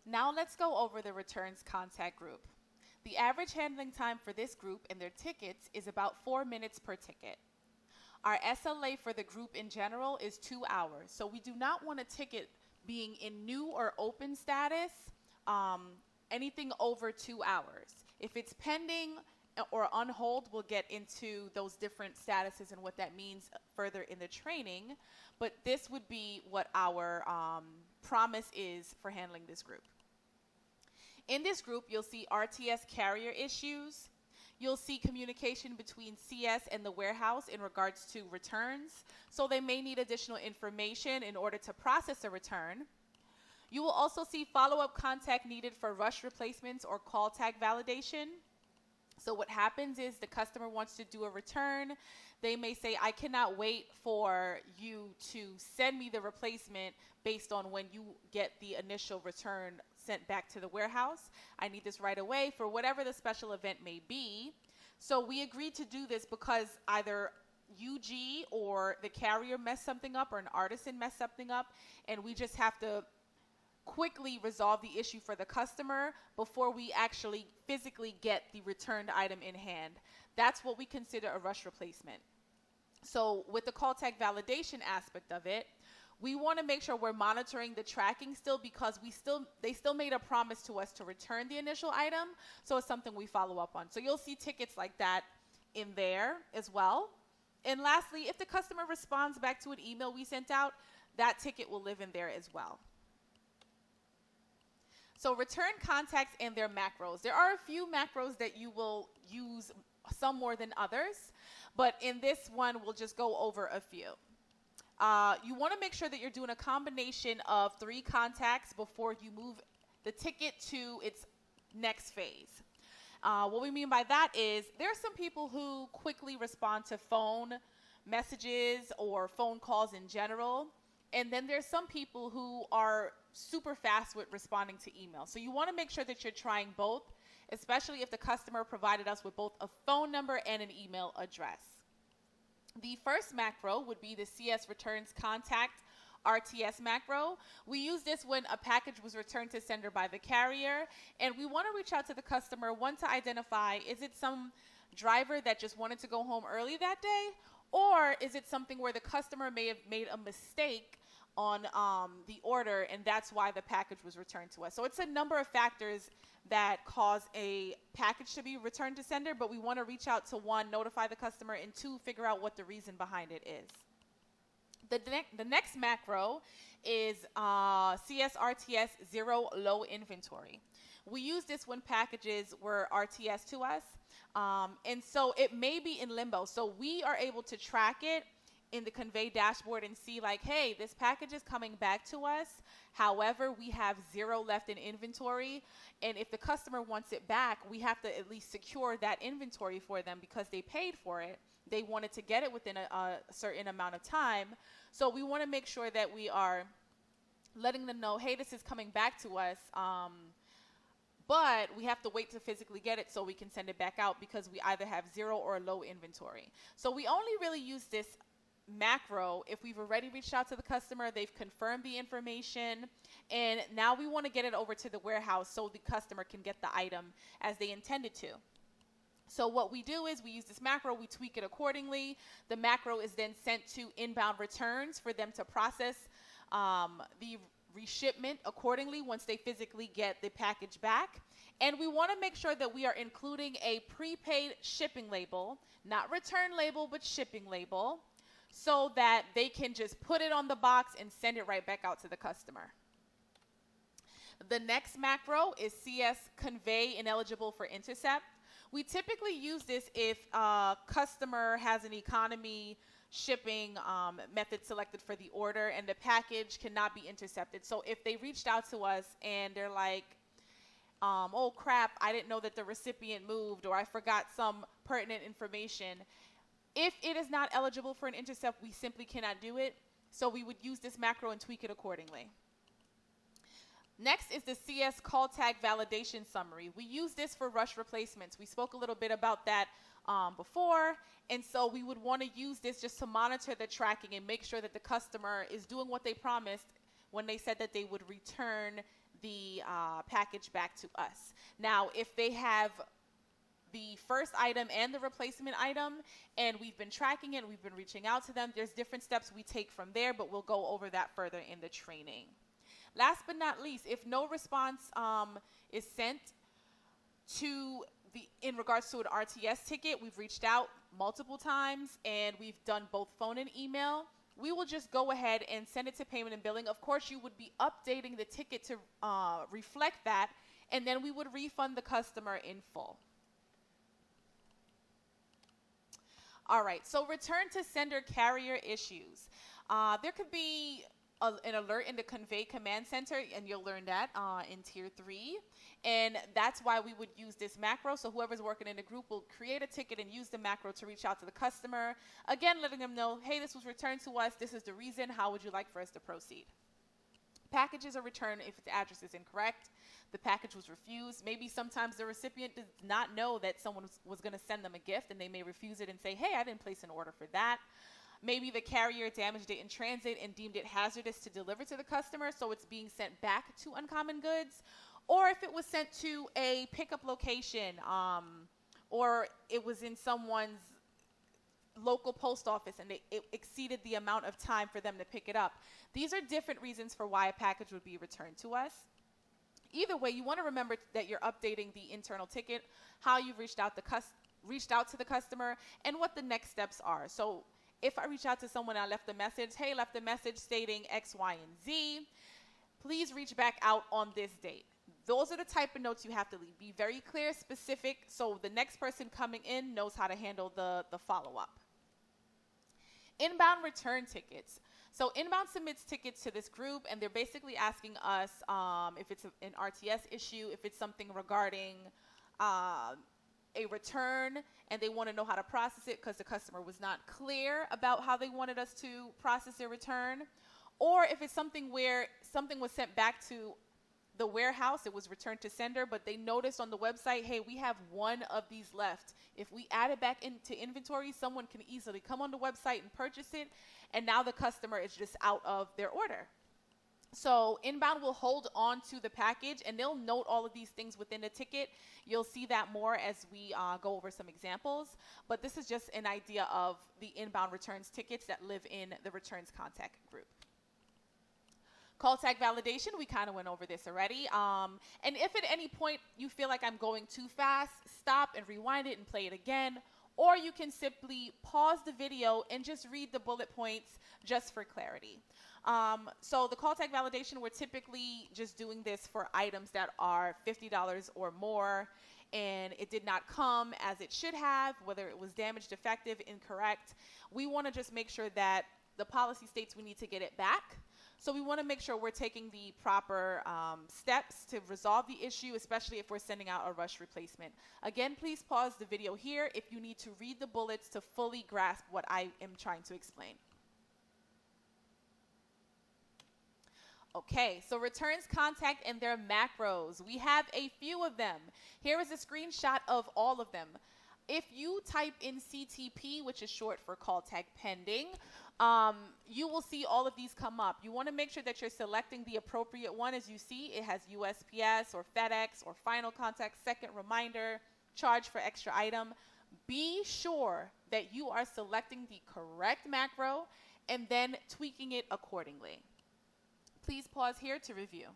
Now let's go over the returns contact group. The average handling time for this group and their tickets is about 4 minutes per ticket. Our SLA for the group in general is 2 hours. So we do not want a ticket being in new or open status um, anything over 2 hours. If it's pending or on hold, we'll get into those different statuses and what that means further in the training. But this would be what our promise is for handling this group. In this group, you'll see RTS carrier issues. You'll see communication between CS and the warehouse in regards to returns. So they may need additional information in order to process a return. You will also see follow-up contact needed for rush replacements or call tag validation. So what happens is the customer wants to do a return. They may say, I cannot wait for you to send me the replacement based on when you get the initial return sent back to the warehouse. I need this right away for whatever the special event may be. So we agreed to do this because either UG or the carrier messed something up or an artisan messed something up, and we just have to quickly resolve the issue for the customer before we actually physically get the returned item in hand. That's what we consider a rush replacement. So with the call tag validation aspect of it, we want to make sure we're monitoring the tracking still because they still made a promise to us to return the initial item. So it's something we follow up on. So you'll see tickets like that in there as well. And lastly, if the customer responds back to an email we sent out, that ticket will live in there as well. So return contacts and their macros. There are a few macros that you will use, some more than others, but in this one, we'll just go over a few. You want to make sure that you're doing a combination of 3 contacts before you move the ticket to its next phase. What we mean by that is there are some people who quickly respond to phone messages or phone calls in general. And then there's some people who are super fast with responding to email. So you want to make sure that you're trying both, especially if the customer provided us with both a phone number and an email address. The first macro would be the CS returns contact RTS macro. We use this when a package was returned to sender by the carrier, and we want to reach out to the customer, one, to identify, is it some driver that just wanted to go home early that day, or is it something where the customer may have made a mistake on the order, and that's why the package was returned to us. So it's a number of factors that cause a package to be returned to sender, but we want to reach out to, 1, notify the customer, and 2, figure out what the reason behind it is. The next macro is CSRTS 0 low inventory. We use this when packages were RTS to us, and so it may be in limbo. So we are able to track it in the Convey dashboard and see like, hey, this package is coming back to us. However, we have 0 left in inventory. And if the customer wants it back, we have to at least secure that inventory for them because they paid for it. They wanted to get it within a certain amount of time. So we want to make sure that we are letting them know, hey, this is coming back to us. But we have to wait to physically get it so we can send it back out because we either have 0 or low inventory. So we only really use this macro if we've already reached out to the customer, they've confirmed the information, and now we want to get it over to the warehouse so the customer can get the item as they intended to. So what we do is we use this macro, we tweak it accordingly. The macro is then sent to inbound returns for them to process the reshipment accordingly once they physically get the package back. And we want to make sure that we are including a prepaid shipping label, not return label, but shipping label, so that they can just put it on the box and send it right back out to the customer. The next macro is CS Convey ineligible for intercept. We typically use this if a customer has an economy shipping method selected for the order and the package cannot be intercepted. So if they reached out to us and they're like, oh crap, I didn't know that the recipient moved, or I forgot some pertinent information. If it is not eligible for an intercept, we simply cannot do it. So we would use this macro and tweak it accordingly. Next is the CS call tag validation summary. We use this for rush replacements. We spoke a little bit about that before, and so we would want to use this just to monitor the tracking and make sure that the customer is doing what they promised when they said that they would return the package back to us. Now, if they have the first item and the replacement item, and we've been tracking it, we've been reaching out to them, there's different steps we take from there, but we'll go over that further in the training. Last but not least, if no response is sent to in regards to an RTS ticket, we've reached out multiple times and we've done both phone and email, we will just go ahead and send it to payment and billing. Of course, you would be updating the ticket to reflect that, and then we would refund the customer in full. All right, so return to sender carrier issues. There could be an alert in the convey command center, and you'll learn that in tier 3. And that's why we would use this macro. So whoever's working in the group will create a ticket and use the macro to reach out to the customer. Again, letting them know, hey, this was returned to us. This is the reason. How would you like for us to proceed? Packages are returned if its address is incorrect. The package was refused. Maybe sometimes the recipient does not know that someone was going to send them a gift, and they may refuse it and say, hey, I didn't place an order for that. Maybe the carrier damaged it in transit and deemed it hazardous to deliver to the customer, so it's being sent back to Uncommon Goods. Or if it was sent to a pickup location, or it was in someone's local post office and it exceeded the amount of time for them to pick it up. These are different reasons for why a package would be returned to us. Either way, you want to remember that you're updating the internal ticket, how you've reached out to the customer, and what the next steps are. So if I reach out to someone, I left a message, hey, left a message stating X, Y, and Z, please reach back out on this date. Those are the type of notes you have to leave. Be very clear, specific, so the next person coming in knows how to handle the follow-up. Inbound return tickets. So Inbound submits tickets to this group, and they're basically asking us if it's an RTS issue, if it's something regarding a return, and they want to know how to process it because the customer was not clear about how they wanted us to process their return, or if it's something where something was sent back to the warehouse, it was returned to sender, but they noticed on the website, hey, we have one of these left. If we add it back into inventory, someone can easily come on the website and purchase it, and now the customer is just out of their order. So Inbound will hold on to the package, and they'll note all of these things within the ticket. You'll see that more as we go over some examples, but this is just an idea of the Inbound returns tickets that live in the returns contact group. Call tag validation, we kind of went over this already. And if at any point you feel like I'm going too fast, stop and rewind it and play it again. Or you can simply pause the video and just read the bullet points just for clarity. So the call tag validation, we're typically just doing this for items that are $50 or more, and it did not come as it should have, whether it was damaged, defective, incorrect. We want to just make sure that the policy states we need to get it back. So we want to make sure we're taking the proper steps to resolve the issue, especially if we're sending out a rush replacement. Again, please pause the video here if you need to read the bullets to fully grasp what I am trying to explain. Okay, so returns contact and their macros. We have a few of them. Here is a screenshot of all of them. If you type in CTP, which is short for call tag pending, you will see all of these come up. You want to make sure that you're selecting the appropriate one. As you see, it has USPS or FedEx or final contact, second reminder, charge for extra item. Be sure that you are selecting the correct macro and then tweaking it accordingly. Please pause here to review.